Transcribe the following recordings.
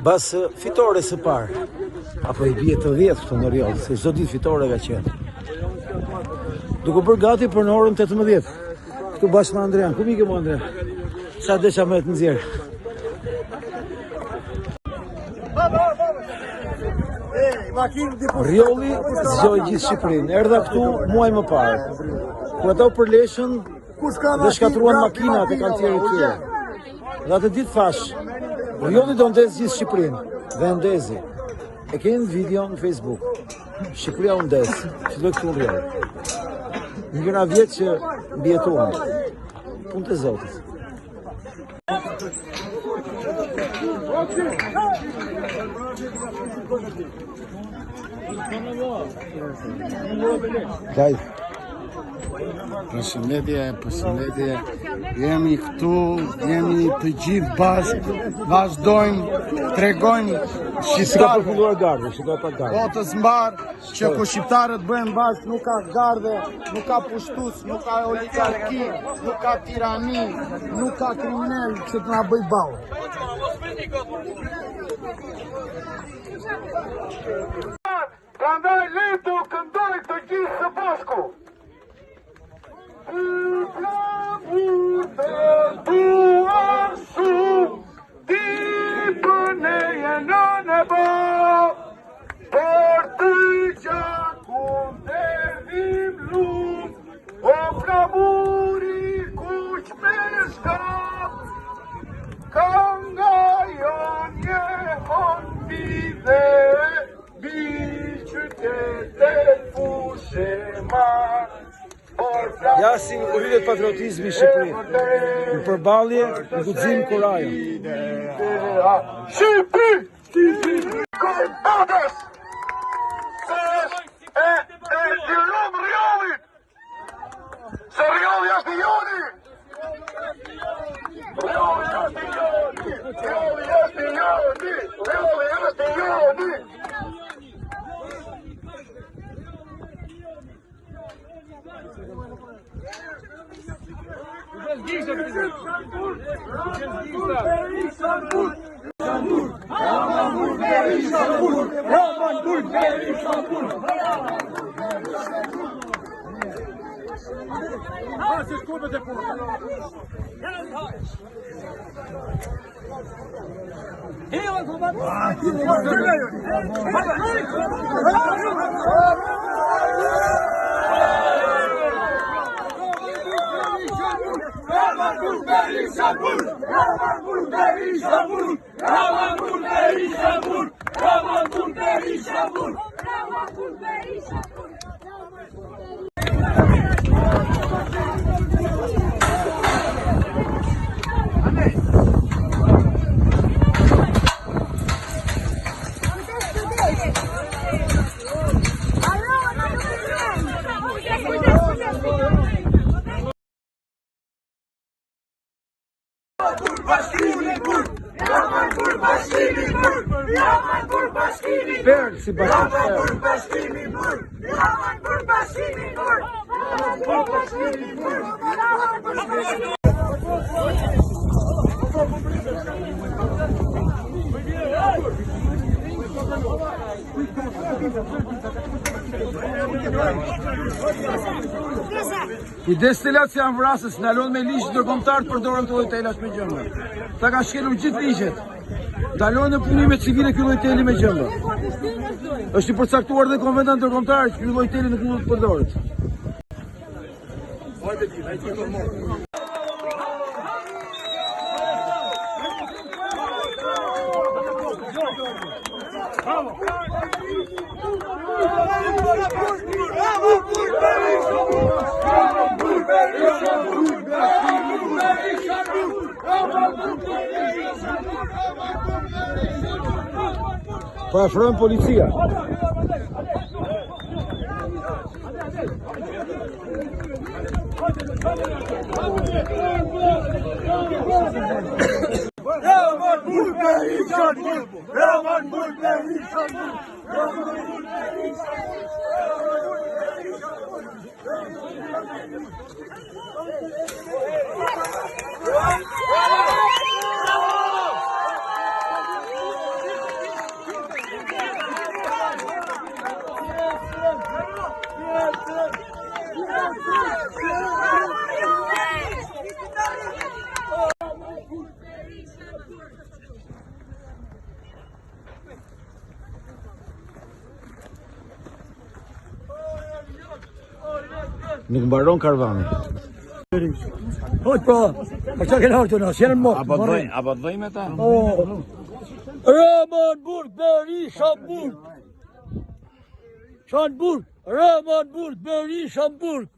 Bas fitore së parë, apo i bie të 10 këtu në Rioll, se çdo ditë fitore ka qenë. Duke bërë gati për në orën 18. Këtu bashkë me Andrean. Ku mike mu Andrean? Sa desha me të nxjerr. Riolli zgjoi gjithë Shqipërinë. Erdha këtu muaj më parë. Kur ato përleshën dhe shkatruan makinat e kantierit tyre. Dhe atë ditë thash, Riolli do ndez gjithë Shqipërinë. Dhe ndezi. E keni video në Facebook. Shqipëria u ndez. Filloi këtu në Rioll. Njëra vjetë që mbjetuan. Punë të Zotit. Gaj. Përshëndetje. Jemi këtu, jemi të gjithë bashkë, vazhdojmë, tregojmë shqiptarë. Botës mbarë që ku shqiptarët bëhen bashkë, nuk ka garde, nuk ka pushtus, nuk ka oligarki, nuk ka tirani, nuk ka kriminal që të na bëj ballë. Prandaj letu këndoj të gjithë së bashku. Flamur të duar shumë, ti për ne jenë në bo, për të gjakun të dhim lumë, o flamuri kuq me shkap, ka nga jon jehon bide, bi qytete fushe marë. Jasi u rritet patriotizmi i Shqipërisë. Në përballje në guxim kurajën. Shqipëri! Koj botës! Se është e lumë Riollit! Se Riolli është i joni! Riolli është i joni! Riolli është i joni! Riolli është i joni! Perë si bashkë. Kujdes të latë që janë vrasës, në alon me ligjë ndërkombëtar të përdorën të lojtelash me gjëmba. Ta ka shkelur gjithë ligjet. Dalon në punimet civile ky lojteli me gjëmba. Është i përcaktuar dhe konventat ndërkombëtar që ky lojteli nuk mund të përdoret. Po afrojnë policia. Nuk mbaron karvani. Hojt pra, për që kena hojtë në, s'jenë më. Apo të dhejmë ta? Ramanburg, Beri, Shamburg. Shamburg, Ramanburg, Beri, Shamburg.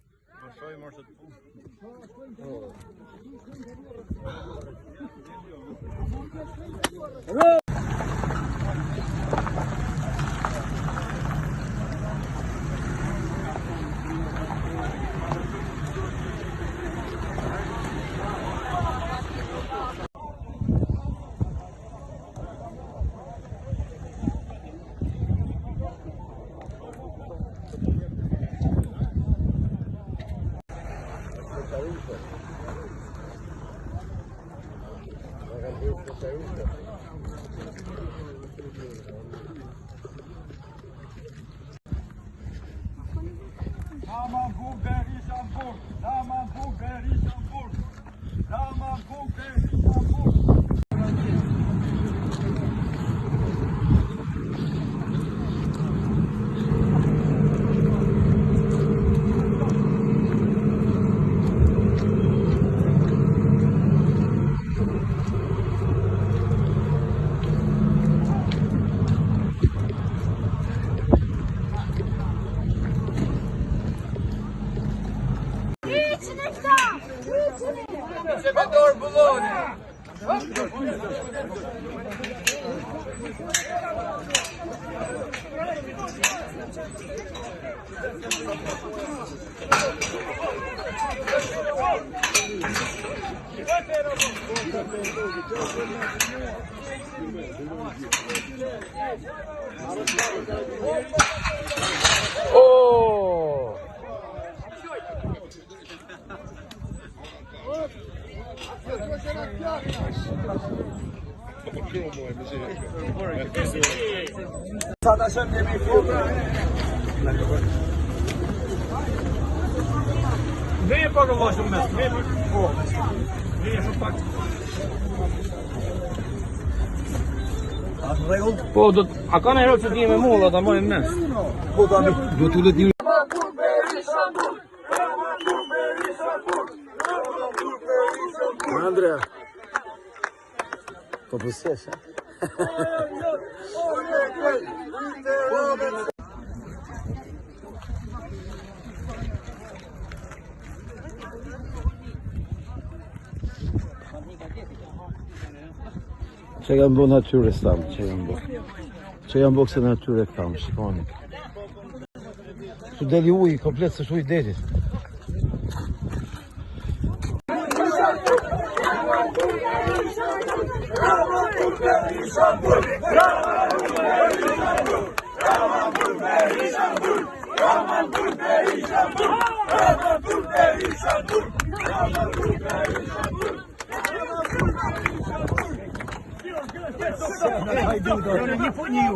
Ramanburg, Beri, Shamburg. Ramanburg, Beri, Shamburg. Ramanburg, Beri, Shamburg. Veje pak në vazhdo mes, veje shumë pak. Po, a ka në herë që t'jeme mulla, ta mojnë mes? Po, tani. Do t'ullet një... Ramanburg, Beri, Shamburg. Ramanburg, Beri, Shamburg. Ramanburg, Beri, Shamburg. Andrea. Po pësjesh, ha? Që janë bo natyre stamë, që janë bo. Që janë bo këse natyre këtamë, shikoni. Su deli uj, komplet së shuj delit. Nie po niej,